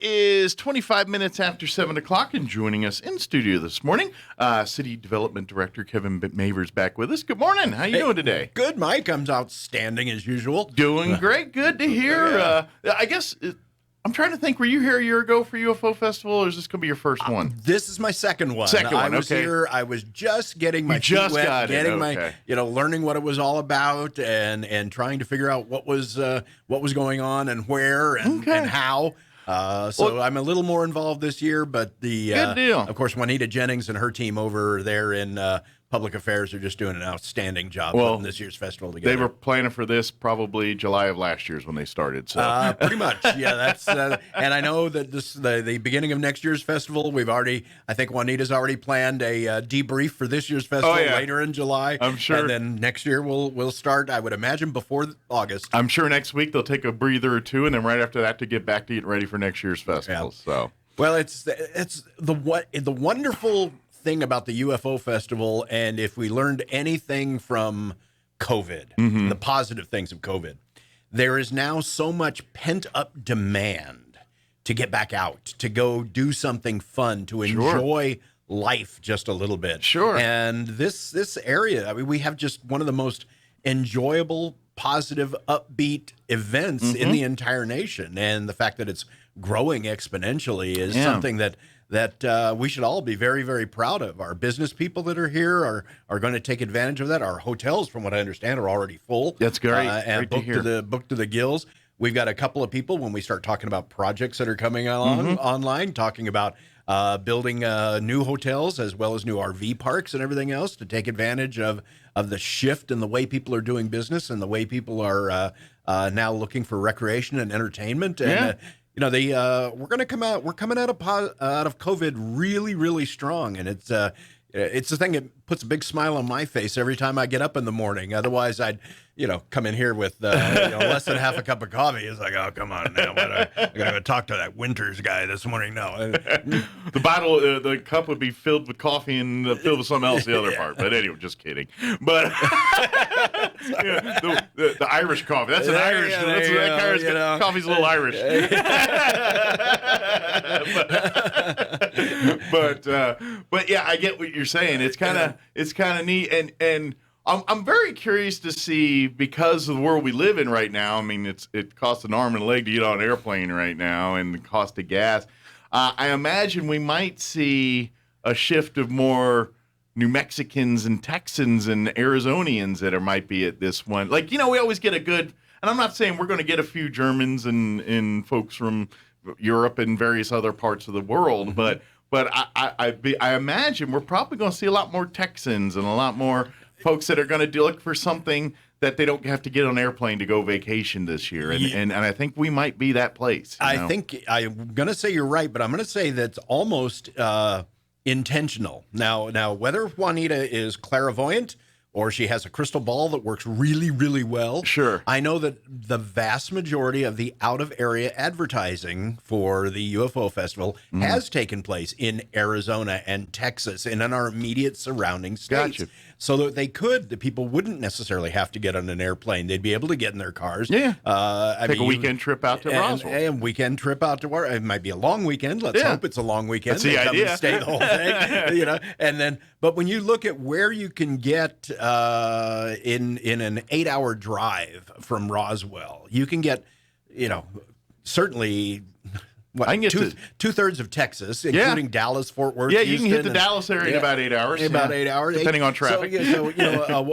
is 25 minutes after 7 o'clock, and joining us in studio this morning, City Development Director Kevin Maevers back with us. Good morning. How you doing today? Good, Mike. I'm outstanding as usual. Doing great. Good to hear. I guess I'm trying to think, were you here a year ago for UFO Festival, or is this going to be your first one? This is my second one. I was here. I was just getting my feet wet, my, learning what it was all about, and trying to figure out what was going on and where and how. So I'm a little more involved this year, but good deal. Of course, Juanita Jennings and her team over there in Public Affairs are just doing an outstanding job putting this year's festival together. They were planning for this probably July of last year's when they started. So pretty much, yeah. That's and I know that the beginning of next year's festival. I think Juanita's already planned a debrief for this year's festival later in July. I'm sure. And then next year we'll start. I would imagine before August. I'm sure next week they'll take a breather or two, and then right after that to get back to getting ready for next year's festival. Yeah. So well, it's the wonderful thing about the UFO festival, and if we learned anything from COVID, the positive things of COVID, there is now so much pent-up demand to get back out, to go do something fun, to enjoy life just a little bit. Sure. And this area, I mean, we have just one of the most enjoyable, positive, upbeat events in the entire nation, and the fact that it's growing exponentially is something that we should all be very, very proud of. Our business people that are here are going to take advantage of that. Our hotels, from what I understand, are already full. That's great. And great booked to the gills. We've got a couple of people when we start talking about projects that are coming along online, talking about building new hotels as well as new RV parks and everything else to take advantage of the shift in the way people are doing business and the way people are now looking for recreation and entertainment. And, we're going to come out. We're coming out of COVID really, really strong, and it's the thing that puts a big smile on my face every time I get up in the morning. Otherwise, I'd come in here with less than half a cup of coffee. It's like, oh, come on now, I got to talk to that Winters guy this morning. No, the bottle, the cup would be filled with coffee and filled with something else. The other part, but anyway, just kidding. But the Irish coffee. That's an Irish. Coffee's a little Irish. But yeah, I get what you're saying. It's kind of neat, and I'm very curious to see, because of the world we live in right now. I mean, it costs an arm and a leg to get on an airplane right now, and the cost of gas. I imagine we might see a shift of more New Mexicans and Texans and Arizonians that might be at this one. Like, we always get a good, and I'm not saying we're going to get a few Germans and folks from Europe and various other parts of the world, but I imagine we're probably going to see a lot more Texans and a lot more folks that are going to look for something that they don't have to get on an airplane to go vacation this year. And I think we might be that place. I think I'm going to say you're right, but I'm going to say that's almost intentional. Now, whether Juanita is clairvoyant or she has a crystal ball that works really, really well. Sure. I know that the vast majority of the out-of-area advertising for the UFO Festival has taken place in Arizona and Texas and in our immediate surrounding states. Gotcha. So that the people wouldn't necessarily have to get on an airplane. They'd be able to get in their cars. Yeah. Take a weekend trip out to Roswell. And weekend trip out to Roswell. It might be a long weekend. Let's hope it's a long weekend. That's the idea. Come and stay the whole thing. And then, but when you look at where you can get in an 8-hour drive from Roswell, you can get, certainly. I can get two-thirds of Texas, including Dallas, Fort Worth. Yeah, you can hit the Dallas area in about 8 hours. About 8 hours, depending on traffic. So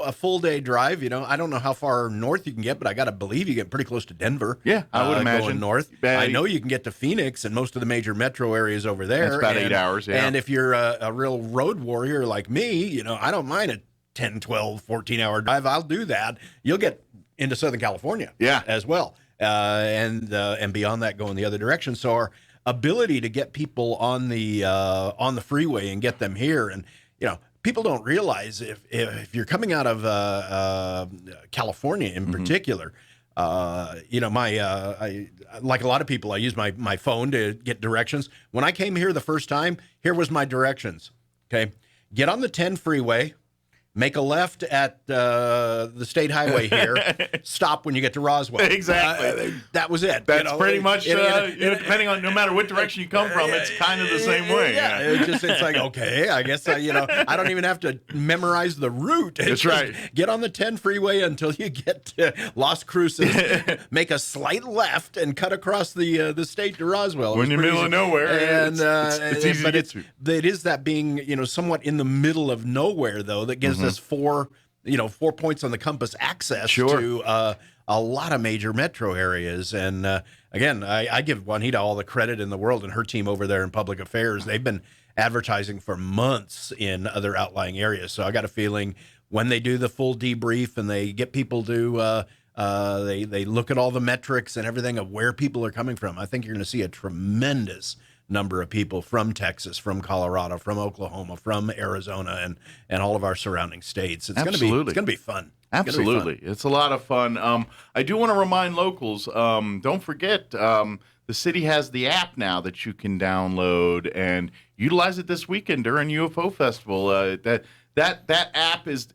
a full day drive. I don't know how far north you can get, but I got to believe you get pretty close to Denver. Yeah, I would imagine going north. I know you can get to Phoenix and most of the major metro areas over there. That's about 8 hours. Yeah, and if you're a real road warrior like me, I don't mind a 10, 12, 14-hour drive. I'll do that. You'll get into Southern California. As well. And beyond that, go in the other direction. So our ability to get people on the freeway and get them here, and people don't realize if you're coming out of California in particular, I like a lot of people, I use my phone to get directions. When I came here the first time, here was my directions. Okay, get on the 10 freeway. make a left at the state highway here. Stop when you get to Roswell. Exactly. That was it. That's pretty much, depending on no matter what direction you come from, it's kind of the same way. Yeah, it's like, okay, I guess, I don't even have to memorize the route. That's right. Get on the 10 freeway until you get to Las Cruces, make a slight left, and cut across the state to Roswell. When you're in the middle of nowhere, and it's easy to get to. It is that being, somewhat in the middle of nowhere, though, that gives us 4 points on the compass access to a lot of major metro areas. And again, I give Juanita all the credit in the world and her team over there in public affairs. They've been advertising for months in other outlying areas. So I got a feeling when they do the full debrief and they get people to they look at all the metrics and everything of where people are coming from, I think you're going to see a tremendous number of people from Texas, from Colorado, from Oklahoma, from Arizona, and all of our surrounding states. It's going to be fun. Absolutely. It's a lot of fun. I do want to remind locals, don't forget, the city has the app now that you can download and utilize it this weekend during UFO Festival. That app is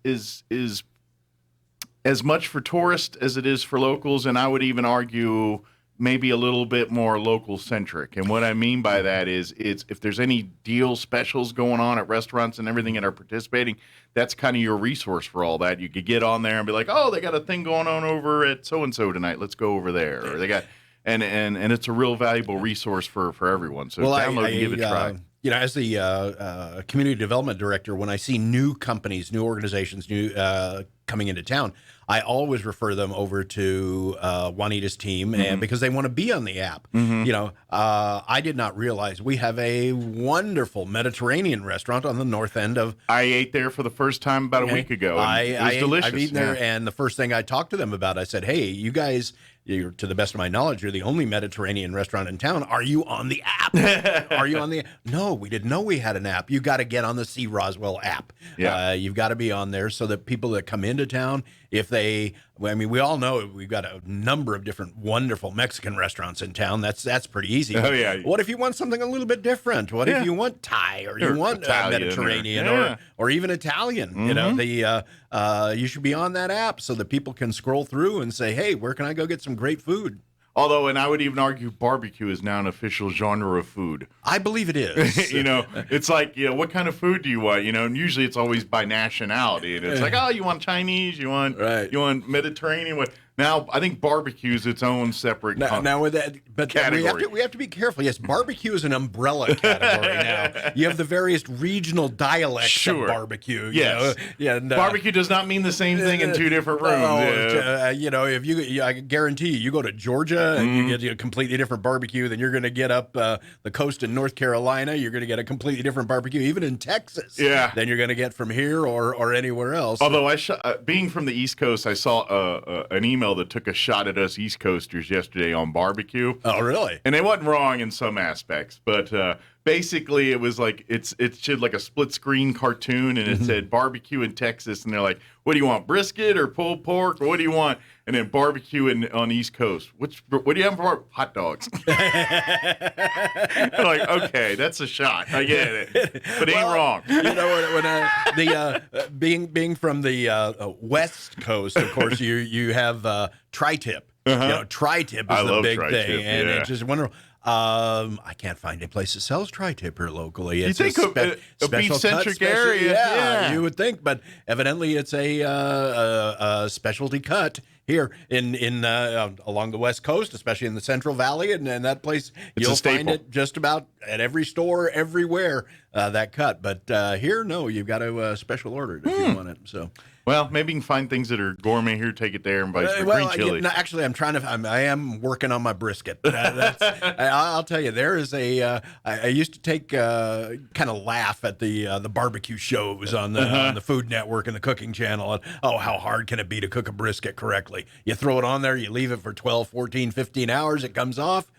as much for tourists as it is for locals, and I would even argue maybe a little bit more local centric. And what I mean by that is it's if there's any deal specials going on at restaurants and everything that are participating, that's kind of your resource for all that. You could get on there and be like, oh, they got a thing going on over at so-and-so tonight. Let's go over there. Or they got, and it's a real valuable resource for everyone. So download and give it a try. As the community development director, when I see new companies, new organizations, coming into town, I always refer them over to Juanita's team, and because they want to be on the app. I did not realize we have a wonderful Mediterranean restaurant on the north end of. I ate there for the first time about a week ago. It was delicious. I've eaten there, and the first thing I talked to them about, I said, "Hey, you guys." To the best of my knowledge, you're the only Mediterranean restaurant in town. Are you on the app? Are you on the? No, we didn't know we had an app. You got to get on the See Roswell app. Yeah. You've got to be on there so that people that come into town, we all know we've got a number of different wonderful Mexican restaurants in town. That's pretty easy. Oh yeah. What if you want something a little bit different? What if you want Thai or you want Mediterranean or even Italian? You should be on that app so that people can scroll through and say, hey, where can I go get some great food? Although, and I would even argue barbecue is now an official genre of food. I believe it is. It's like, what kind of food do you want? And usually it's always by nationality. And it's like, oh, you want Chinese? You want Mediterranean? What? Now, I think barbecue is its own separate now with that, but category. we have to be careful. Yes, barbecue is an umbrella category now. You have the various regional dialects of barbecue. Yes. Barbecue does not mean the same thing in two different rooms. I guarantee you go to Georgia and you get a completely different barbecue, then you're going to get up the coast in North Carolina. You're going to get a completely different barbecue, even in Texas. Yeah. Than you're going to get from here or anywhere else. Although being from the East Coast, I saw an email that took a shot at us East Coasters yesterday on barbecue. Oh, really? And they wasn't wrong in some aspects, but basically it was like it's like a split screen cartoon, and it said barbecue in Texas, and they're like, what do you want, brisket or pulled pork, or what do you want? And then barbecue on East Coast. What do you have for hot dogs? Like, okay, that's a shot. I get it, but it ain't wrong. When being from the West Coast, of course, you have tri-tip. Tri-tip is the big thing, and it's just wonderful. I can't find a place that sells tri-tip here locally. It's you think a beef-centric area? Yeah, you would think, but evidently it's a specialty cut here in along the West Coast, especially in the Central Valley, and that place you'll find it just about at every store, everywhere. That cut, but here, no, you've got to special order it if you want it. So. Well, maybe you can find things that are gourmet here, take it there, and vice versa. Green chili. Actually, I am working on my brisket. I'll tell you, there is I used to take kind of laugh at the barbecue shows on the Food Network and the Cooking Channel. And, how hard can it be to cook a brisket correctly? You throw it on there, you leave it for 12, 14, 15 hours, it comes off.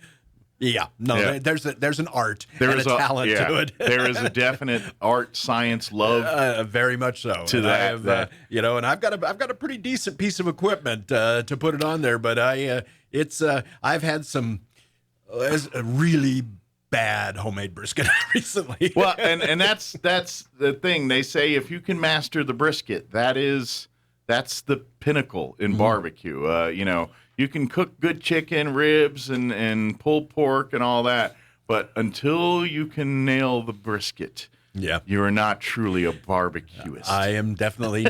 Yeah, no, there's an art and a talent to it. There is a definite art, science, love, very much so. To that, and I've got a pretty decent piece of equipment to put it on there, but I've had some really bad homemade brisket recently. Well, and that's the thing. They say if you can master the brisket, that's the pinnacle in barbecue. You know, you can cook good chicken, ribs, and pulled pork and all that, but until you can nail the brisket, you are not truly a barbecuist. I am definitely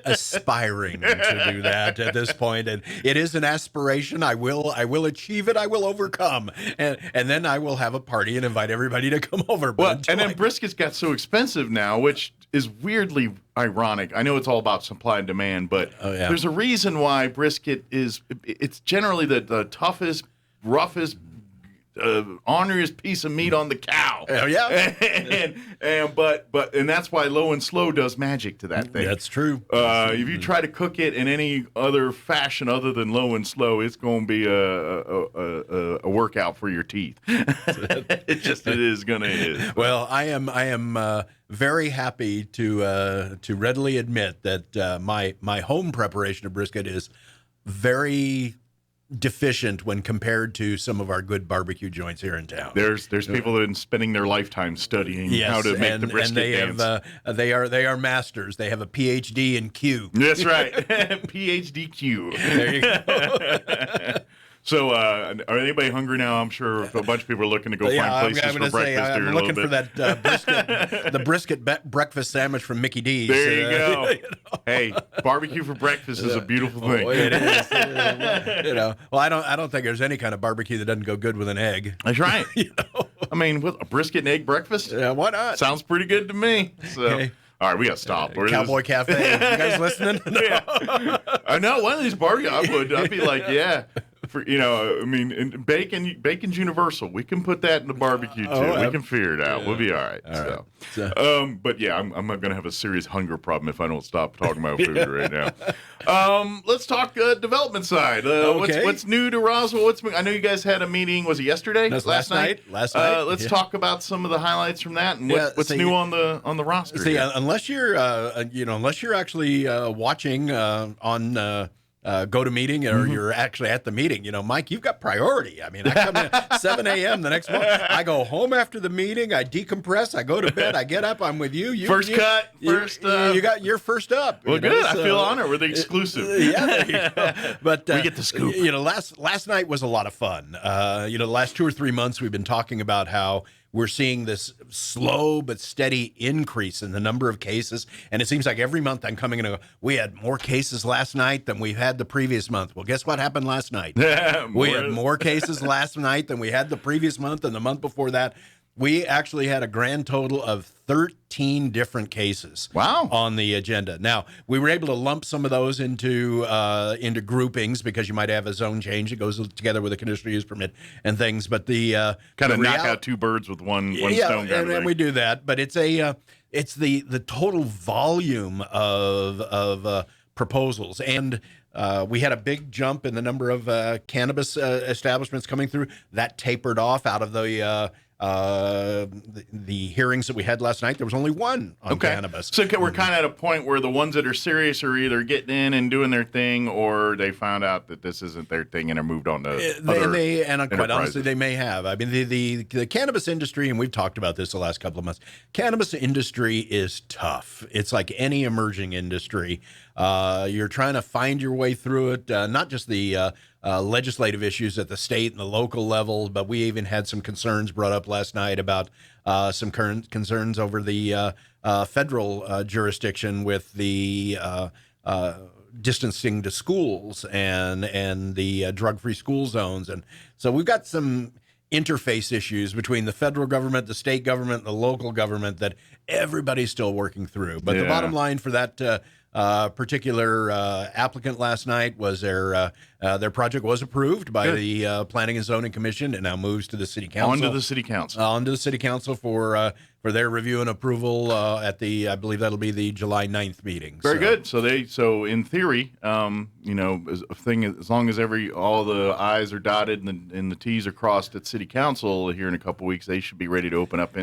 aspiring to do that at this point, and it is an aspiration. I will achieve it. I will overcome, and then I will have a party and invite everybody to come over. Well, and then briskets got so expensive now, which is weirdly ironic. I know it's all about supply and demand, but there's a reason why brisket it's generally the toughest, roughest, honoriest piece of meat on the cow. Oh, yeah. and that's why Low and Slow does magic to that thing. That's true. If you try to cook it in any other fashion other than Low and Slow, it's going to be a workout for your teeth. It is going to. Well, I am very happy to readily admit that my home preparation of brisket is very deficient when compared to some of our good barbecue joints here in town. There's people that have been spending their lifetime studying how to make the brisket dance. They are masters. They have a PhD in Q. That's right. PhD Q. There you go. So, are anybody hungry now? I'm sure a bunch of people are looking to go find places for breakfast. I'm looking for that brisket, the brisket breakfast sandwich from Mickey D's. There you go. You know. Hey, barbecue for breakfast is a beautiful thing. It is. You know, well, I don't think there's any kind of barbecue that doesn't go good with an egg. That's right. You know? I mean, with a brisket and egg breakfast. Yeah, why not? Sounds pretty good to me. So. Okay. All right, we got to stop. Cowboy Cafe. You guys listening? No. Yeah. I know one of these barbecue. I'd be like, yeah. For, you know, I mean, bacon's universal. We can put that in the barbecue too. We can figure it out. We'll be all right. But yeah, I'm not going to have a serious hunger problem if I don't stop talking about food right now. Let's talk development side. What's new to Roswell? I know you guys had a meeting. Was it yesterday? That's last night. Let's talk about some of the highlights from that and what's new on the roster. See, unless you're actually watching on. GoToMeeting, or you're actually at the meeting. You know, Mike, you've got priority. I mean, I come in at 7 a.m. the next morning. I go home after the meeting. I decompress. I go to bed. I get up. I'm with you. You got your first up. Well, good. I feel honored. We're the exclusive. Yeah, there you go. But we get the scoop. You know, last night was a lot of fun. You know, the last 2 or 3 months we've been talking about how we're seeing this slow but steady increase in the number of cases. And it seems like every month I'm coming in and go, we had more cases last night than we had the previous month. Well, guess what happened last night? We had more cases last night than we had the previous month and the month before that. We actually had a grand total of 13 different cases on the agenda. Now, we were able to lump some of those into groupings because you might have a zone change that goes together with a conditional use permit and things. But the kind of knock out two birds with one stone. And we do that. But it's the total volume of proposals. And we had a big jump in the number of cannabis establishments coming through. That tapered off out of the hearings that we had last night. There was only one on cannabis. So we're kind of at a point where the ones that are serious are either getting in and doing their thing, or they found out that this isn't their thing and are moved on to and quite honestly, they may have. I mean, the cannabis industry, and we've talked about this the last couple of months, cannabis industry is tough. It's like any emerging industry. You're trying to find your way through it, not just the legislative issues at the state and the local level, but we even had some concerns brought up last night about some current concerns over the federal jurisdiction with the distancing to schools and the drug-free school zones. And so we've got some interface issues between the federal government, the state government, and the local government that everybody's still working through. But the bottom line for that particular applicant last night was their project was approved by the Planning and Zoning Commission and now moves to the City Council. Onto the City Council. Onto the City Council for their review and approval at the, I believe that'll be the July 9th meeting. Very good. So in theory, you know, as long as all the I's are dotted and the T's are crossed at City Council here in a couple weeks, they should be ready to open up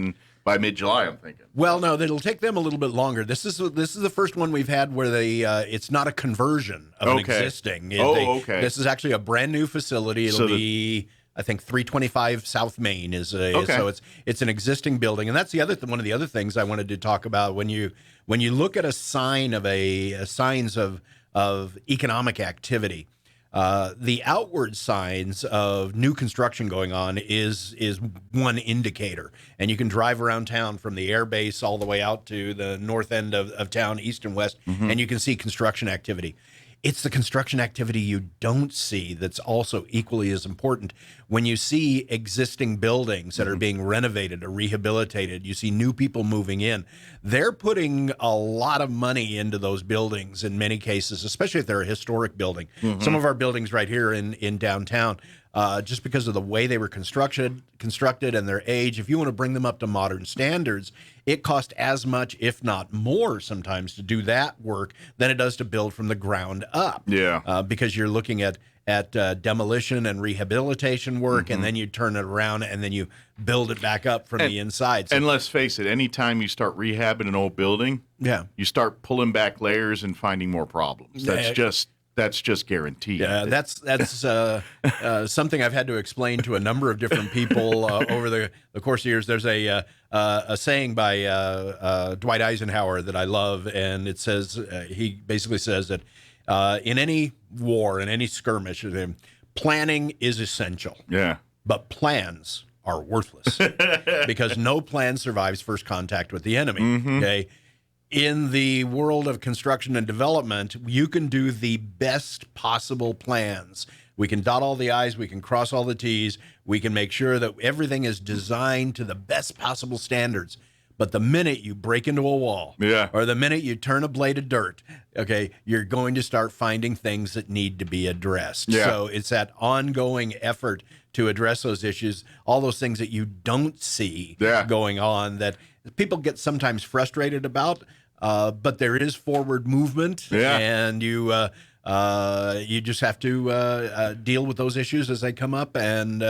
by mid-July, I'm thinking. Well, no, it'll take them a little bit longer. This is the first one we've had where it's not a conversion of an existing. This is actually a brand new facility. It'll be I think 325 South Main is Okay. so it's an existing building, and that's the other one of the other things I wanted to talk about when you look at a sign of signs of economic activity. The outward signs of new construction going on is one indicator, and you can drive around town from the air base all the way out to the north end of town, east and west, and you can see construction activity. It's the construction activity you don't see that's also equally as important. When you see existing buildings that are being renovated or rehabilitated, you see new people moving in. They're putting a lot of money into those buildings in many cases, especially if they're a historic building. Some of our buildings right here in downtown, just because of the way they were constructed and their age, if you want to bring them up to modern standards, it costs as much, if not more, sometimes to do that work than it does to build from the ground up. Yeah. Because you're looking at demolition and rehabilitation work, and then you turn it around and then you build it back up from the inside. So, And let's face it, anytime you start rehabbing an old building, yeah. you start pulling back layers and finding more problems. That's just guaranteed. Yeah, that's something I've had to explain to a number of different people over the course of years. There's a saying by Dwight Eisenhower that I love, and it says he basically says that in any war, in any skirmish, planning is essential. Yeah. But plans are worthless because no plan survives first contact with the enemy. Okay. In the world of construction and development, you can do the best possible plans. We can dot all the I's, we can cross all the T's, we can make sure that everything is designed to the best possible standards. But the minute you break into a wall, or the minute you turn a blade of dirt, okay, you're going to start finding things that need to be addressed. Yeah. So it's that ongoing effort to address those issues, all those things that you don't see going on that people get sometimes frustrated about. But there is forward movement, and you just have to deal with those issues as they come up and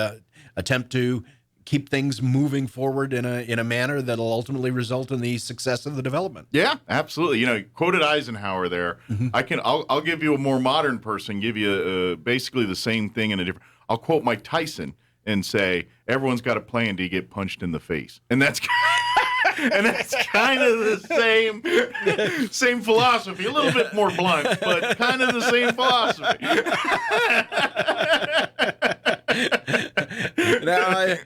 attempt to keep things moving forward in a manner that'll ultimately result in the success of the development. Yeah, absolutely. You know, quoted Eisenhower there. I'll give you a more modern person, give you basically the same thing in a different. I'll quote Mike Tyson and say, "Everyone's got a plan to get punched in the face," and that's. And that's kind of the same philosophy, a little bit more blunt, but kind of the same philosophy. Now,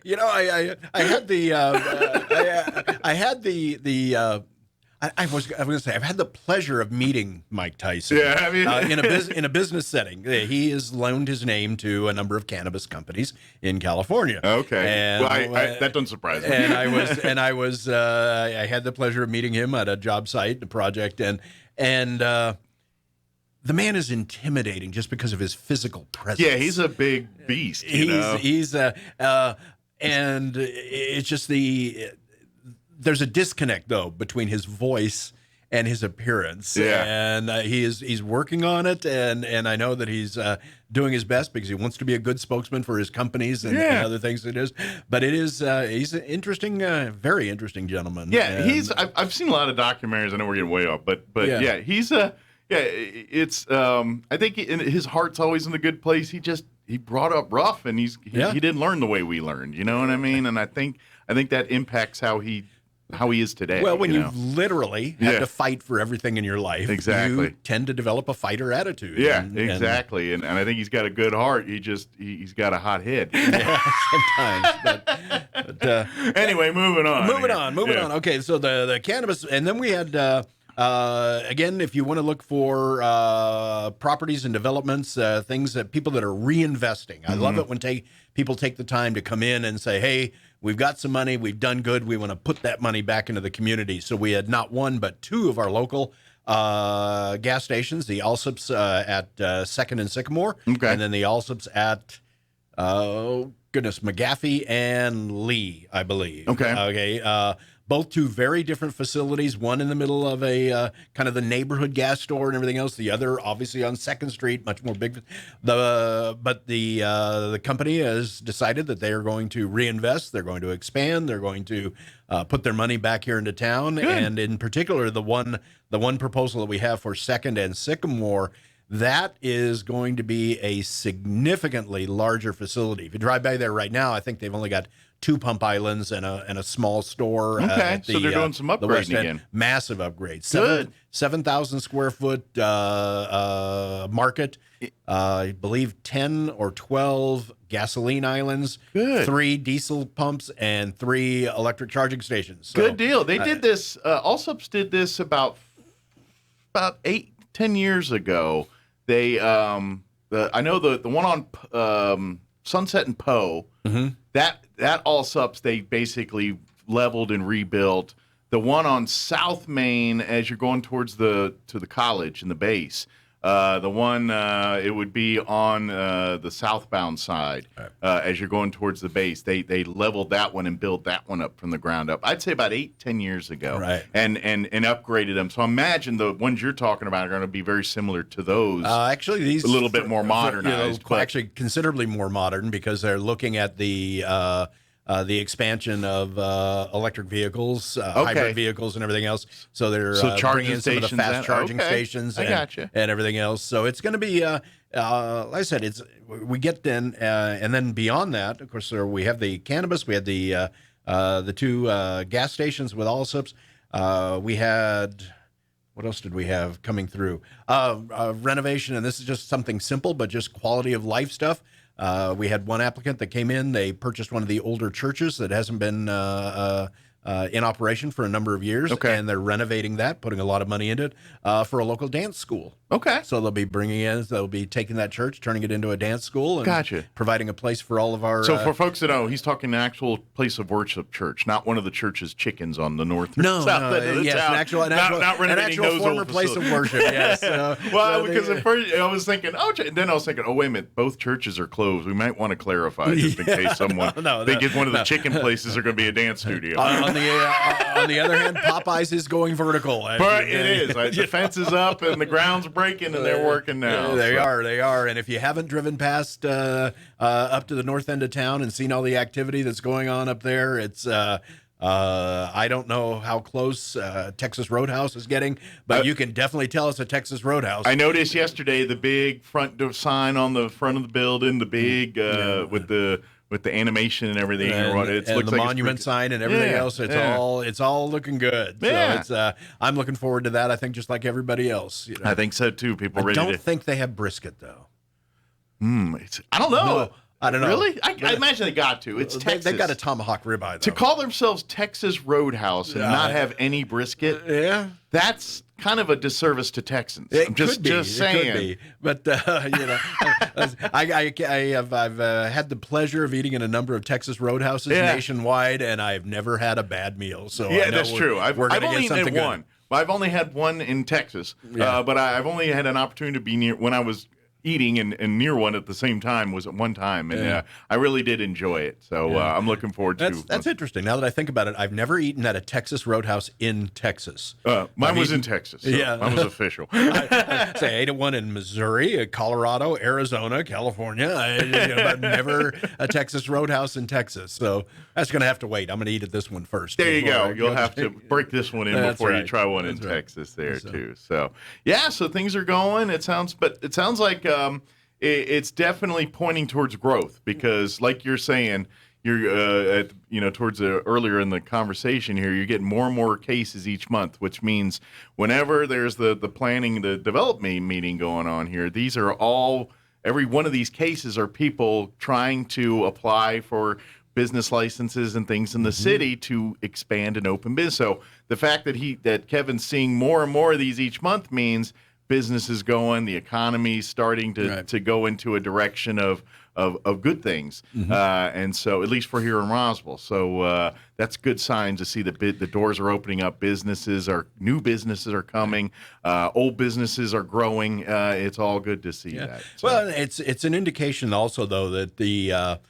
I was going to say I've had the pleasure of meeting Mike Tyson. Yeah, I mean, in a business setting. He has loaned his name to a number of cannabis companies in California. Okay, and, well, that doesn't surprise me. I had the pleasure of meeting him at a job site, a project, and the man is intimidating just because of his physical presence. Yeah, he's a big beast. And it's just there's a disconnect though between his voice and his appearance. Yeah. And he's working on it, and I know that he's doing his best because he wants to be a good spokesman for his companies and other things it is. But it is he's an interesting, very interesting gentleman. Yeah, I've seen a lot of documentaries. I know we're getting way off, but he's it's I think his heart's always in the good place. He brought up rough, and he didn't learn the way we learned. You know what I mean? And I think that impacts how he is today. Well, when you literally have to fight for everything in your life, you tend to develop a fighder attitude. Yeah, exactly. And I think he's got a good heart. He's got a hot head. Yeah, sometimes. But anyway, moving on. Moving on. Okay, so the cannabis, and then we had again, if you want to look for properties and developments, things that people that are reinvesting. I love it when people take the time to come in and say, hey, we've got some money, we've done good, we want to put that money back into the community. So we had not one, but two of our local gas stations, the Allsups at 2nd and Sycamore, and then the Allsups at, McGaffey and Lee, I believe. Okay. Both two very different facilities, one in the middle of a kind of the neighborhood gas store and everything else. The other, obviously, on 2nd Street, much more big. But the company has decided that they are going to reinvest. They're going to expand. They're going to put their money back here into town. Good. And in particular, the one proposal that we have for 2nd and Sycamore, that is going to be a significantly larger facility. If you drive by there right now, I think they've only got 2 pump islands and a small store. Okay, at the, so they're doing some the West upgrading End. again. Massive upgrades. Good. 7,000 square foot market. I believe 10 or 12 gasoline islands. Good. 3 diesel pumps and 3 electric charging stations. So, Good deal. They did this. Allsups did this about 8-10 years ago. They, I know the one on Sunset and Poe. Mm-hmm. That Allsups they basically leveled and rebuilt. The one on South Main, as you're going towards to the college and the base. The one it would be on the southbound side as you're going towards the base. They leveled that one and built that one up from the ground up. I'd say about 8-10 years ago, right? And upgraded them. So I imagine the ones you're talking about are going to be very similar to those. Actually, these a little bit more modernized, but actually considerably more modern because they're looking at the expansion of electric vehicals, hybrid vehicles, and everything else. So they're bringing in some of the fast charging stations and everything else. So it's going to be, like I said, we get then, and then beyond that, of course, we have the cannabis. We had the 2 gas stations with Allsups. We had. What else did we have coming through? Renovation, and this is just something simple, but just quality of life stuff. We had one applicant that came in. They purchased one of the older churches that hasn't been in operation for a number of years, and they're renovating that, putting a lot of money into it for a local dance school. Okay. So they'll be taking that church, turning it into a dance school, and providing a place for all of our. So for folks that know, he's talking an actual place of worship church, not one of the church's chickens on the north or south end of the town. An actual former place of worship. Yes. Well, because at first I was thinking, then I was thinking, oh wait a minute, both churches are closed. We might want to clarify just in case someone thinks one of the chicken places are going to be a dance studio. On the other hand, Popeyes is going vertical. But it is. The fence is up and the ground's breaking, and they're working now. They are. And if you haven't driven past up to the north end of town and seen all the activity that's going on up there, it's I don't know how close Texas Roadhouse is getting, but you can definitely tell it's a Texas Roadhouse. I noticed yesterday the big front door sign on the front of the building, the big with the animation and everything, and looks the like monument sign and everything else. It's all looking good. Yeah. So I'm looking forward to that. I think just like everybody else. I think so too. I don't think they have brisket though. I don't know. No, I don't know. Really? I imagine they got to. It's Texas. They've got a tomahawk ribeye, though. To call themselves Texas Roadhouse and not have any brisket, that's kind of a disservice to Texans. I'm just saying. It could be. But I've had the pleasure of eating in a number of Texas Roadhouses nationwide, and I've never had a bad meal. So I know that's true. I've only eaten one. I've only had one in Texas, but I've only had an opportunity to be near when I was eating and near one at the same time was at one time, and I really did enjoy it. So I'm looking forord to. That's interesting. Now that I think about it, I've never eaten at a Texas Roadhouse in Texas. Mine was in Texas. So mine was official. I ate at one in Missouri, Colorado, Arizona, California, but never a Texas Roadhouse in Texas. So that's going to have to wait. I'm going to eat at this one first. There you go. You'll have to break this one in before you try one in Texas there too. So so things are going. It sounds like. It's definitely pointing towards growth because, like you're saying, you're towards earlier in the conversation here, you're getting more and more cases each month, which means whenever there's the planning, the development meeting going on here, these are all every one of these cases are people trying to apply for business licenses and things in the city to expand and open business. So the fact that Kevin's seeing more and more of these each month means business is going, the economy's starting to go into a direction of good things, and so at least for here in Roswell. So that's good sign to see the doors are opening up. New businesses are coming, old businesses are growing. It's all good to see that. So. Well, it's an indication also though that the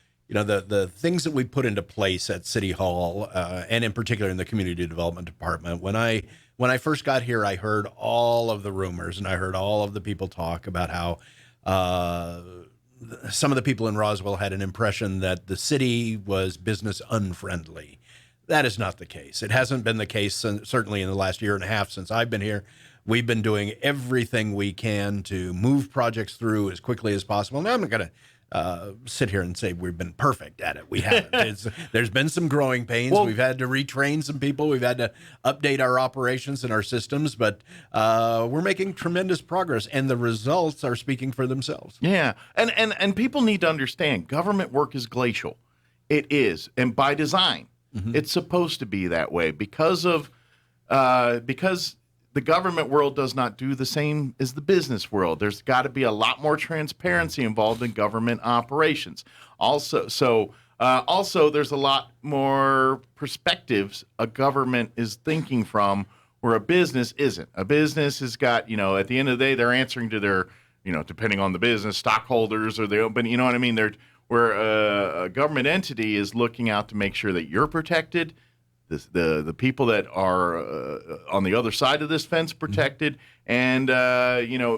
things that we put into place at City Hall, and in particular in the Community Development Department, when I first got here, I heard all of the rumors and I heard all of the people talk about how some of the people in Roswell had an impression that the city was business unfriendly. That is not the case. It hasn't been the case certainly in the last year and a half since I've been here. we've been doing everything we can to move projects through as quickly as possible. Now, I'm not going to sit here and say we've been perfect at it. We haven't. There's been some growing pains. We've had to retrain some people. We've had to update our operations and our systems, but we're making tremendous progress, and the results are speaking for themselves. Yeah, and people need to understand government work is glacial. It is, and by design, it's supposed to be that way because the government world does not do the same as the business world. There's got to be a lot more transparency involved in government operations. Also, there's a lot more perspectives a government is thinking from where a business isn't. A business has got, at the end of the day, they're answering to their, depending on the business, stockholders or but you know what I mean? Where a government entity is looking out to make sure that you're protected, the people that are on the other side of this fence protected, and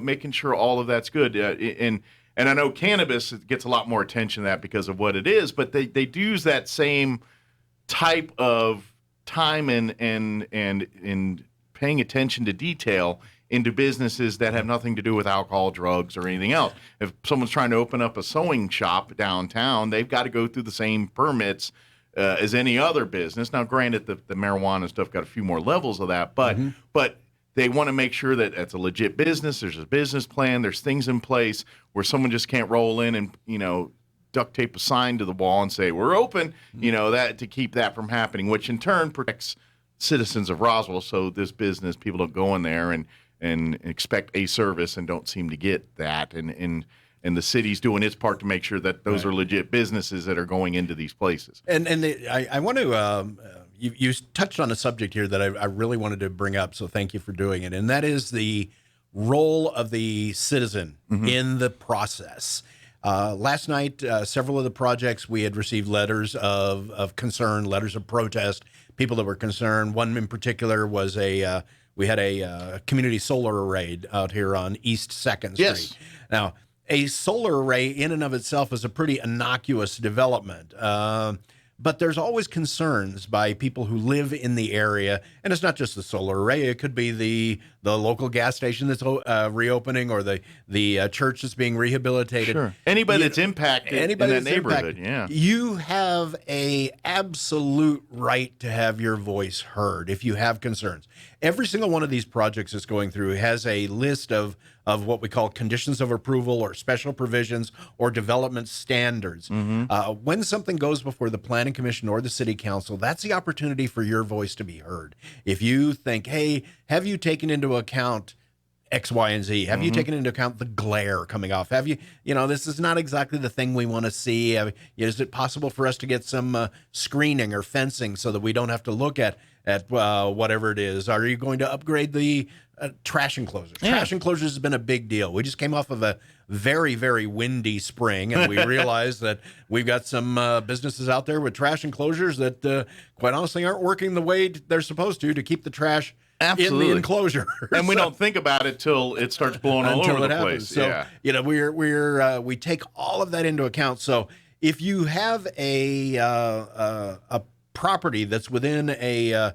making sure all of that's good. And I know cannabis gets a lot more attention to that because of what it is, but they do use that same type of time and paying attention to detail into businesses that have nothing to do with alcohol, drugs, or anything else. If someone's trying to open up a sewing shop downtown, they've got to go through the same permits as any other business. Now, granted, the marijuana stuff got a few more levels of that, but they want to make sure that it's a legit business. There's a business plan. There's things in place where someone just can't roll in and duct tape a sign to the wall and say we're open. That to keep that from happening, which in turn protects citizens of Roswell. So this business people don't go in there and expect a service and don't seem to get that. And the city's doing its part to make sure that those are legit businesses that are going into these places. I want to, you touched on a subject here that I really wanted to bring up, so thank you for doing it. And that is the role of the citizen in the process. Last night, several of the projects, we had received letters of concern, letters of protest, people that were concerned. One in particular was we had a community solar array out here on East 2nd Street. Yes. Now, a solar array in and of itself is a pretty innocuous development. But there's always concerns by people who live in the area. And it's not just the solar array. It could be the local gas station that's reopening, or the church that's being rehabilitated. Sure. Anybody that's impacted in that neighborhood. Yeah. You have a absolute right to have your voice heard if you have concerns. Every single one of these projects that's going through has a list of what we call conditions of approval or special provisions or development standards. When something goes before the Planning Commission or the City Council, that's the opportunity for your voice to be heard. If you think, hey, have you taken into account X, Y, and Z? Have you taken into account the glare coming off? Have you, this is not exactly the thing we want to see. Is it possible for us to get some screening or fencing so that we don't have to look at whatever it is? Are you going to upgrade the trash enclosures? Yeah. Trash enclosures has been a big deal. We just came off of a very, very windy spring, and we realized that we've got some businesses out there with trash enclosures that, quite honestly, aren't working the way they're supposed to keep the trash in the enclosure. And we don't think about it till it starts blowing all over the place. So, we take all of that into account. So if you have a property that's within a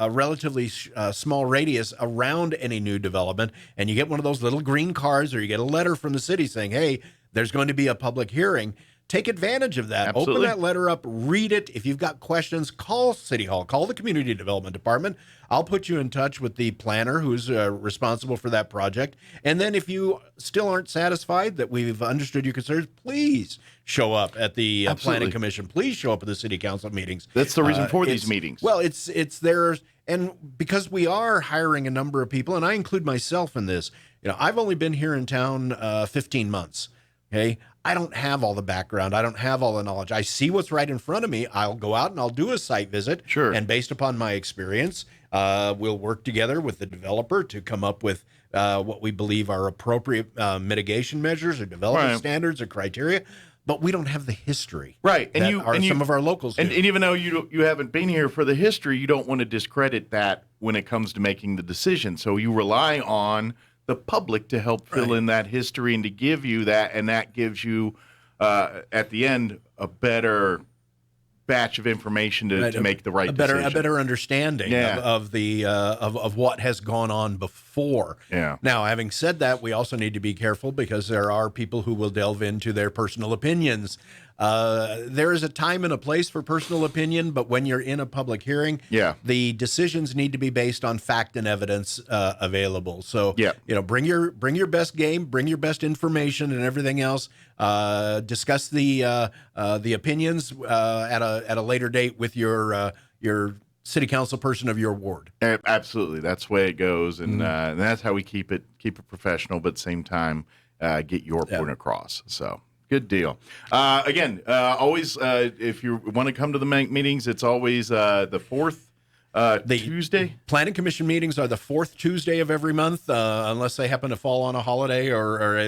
relatively small radius around any new development, and you get one of those little green cards, or you get a letter from the city saying, hey, there's going to be a public hearing, take advantage of that. Absolutely. Open that letter up, read it. If you've got questions, call City Hall, call the Community Development Department. I'll put you in touch with the planner who's responsible for that project. And then if you still aren't satisfied that we've understood your concerns, please show up at the Planning Commission. Please show up at the City Council meetings. That's the reason for these meetings. Well, it's theirs. And because we are hiring a number of people, and I include myself in this, I've only been here in town 15 months. Okay. I don't have all the background. I don't have all the knowledge. I see what's right in front of me. I'll go out and I'll do a site visit. Sure. And based upon my experience, we'll work together with the developer to come up with what we believe are appropriate mitigation measures or development standards or criteria. But we don't have the history, right? And some of our locals do. And even though you haven't been here for the history, you don't want to discredit that when it comes to making the decision. So you rely on the public to help fill in that history and to give you that, and that gives you, at the end, a better batch of information to make the right decision. A better understanding of what has gone on before. Yeah. Now, having said that, we also need to be careful because there are people who will delve into their personal opinions. There is a time and a place for personal opinion, but when you're in a public hearing, the decisions need to be based on fact and evidence available. So, bring your best game, bring your best information, and everything else. Discuss the opinions at a later date with your city council person of your ward. Absolutely, that's the way it goes, and that's how we keep it professional, but at the same time get your point across. So. Good deal. Again, always, if you want to come to the meetings, it's always the fourth Tuesday. Planning Commission meetings are the fourth Tuesday of every month, unless they happen to fall on a holiday or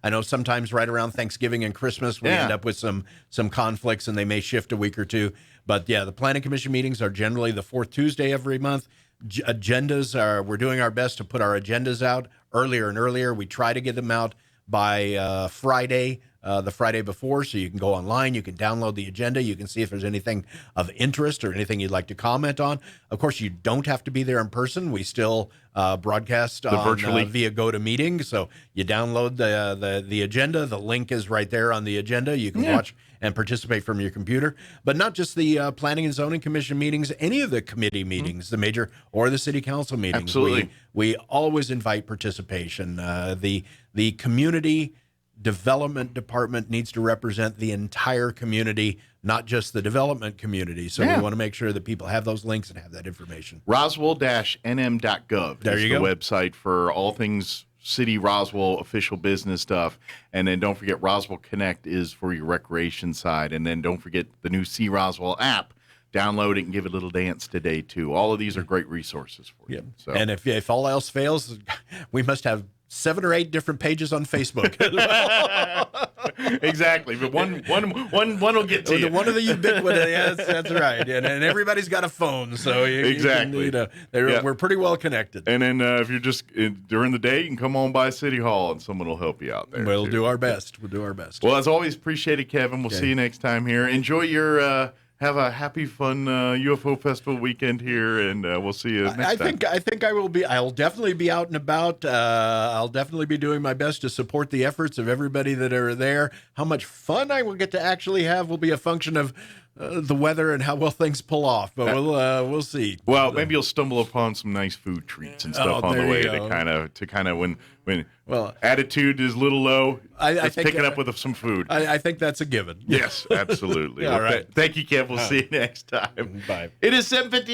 I know sometimes right around Thanksgiving and Christmas we end up with some conflicts and they may shift a week or two. But yeah, the Planning Commission meetings are generally the fourth Tuesday every month. We're doing our best to put our agendas out earlier and earlier. We try to get them out by Friday. The Friday before, so you can go online, you can download the agenda, you can see if there's anything of interest or anything you'd like to comment on. Of course, you don't have to be there in person. We still broadcast virtually via GoToMeeting, so you download the agenda. The link is right there on the agenda. You can watch and participate from your computer. But not just the Planning and Zoning Commission meetings, any of the committee meetings, the major or the city council meetings. Absolutely. We always invite participation. The community development department needs to represent the entire community, not just the development community. So we want to make sure that people have those links and have that information. Roswell-nm.gov there is you the go. website for all things City Roswell official business stuff. And then don't forget Roswell Connect is for your recreation side. And then don't forget the new See Roswell app. Download it and give it a little dance today, too. All of these are great resources for you. So. And if all else fails, we must have 7 or 8 different pages on Facebook. Exactly, but one will get to you. One of the ubiquitous, that's right. And everybody's got a phone, so we're pretty well connected. And then if you're just during the day, you can come on by City Hall, and someone will help you out there. We'll do our best. Well, as always, appreciate it, Kevin. We'll see you next time here. Enjoy your. Have a happy, fun UFO Festival weekend here, and we'll see you next time. I think I will be. I'll definitely be out and about. I'll definitely be doing my best to support the efforts of everybody that are there. How much fun I will get to actually have will be a function of the weather and how well things pull off. But we'll see. Well, maybe you'll stumble upon some nice food treats and stuff on the way to kind of when attitude is a little low. I think pick it up with some food. I think that's a given. Yes, absolutely. All right. Thank you, Kev. We'll see you next time. Bye. It is 7:50.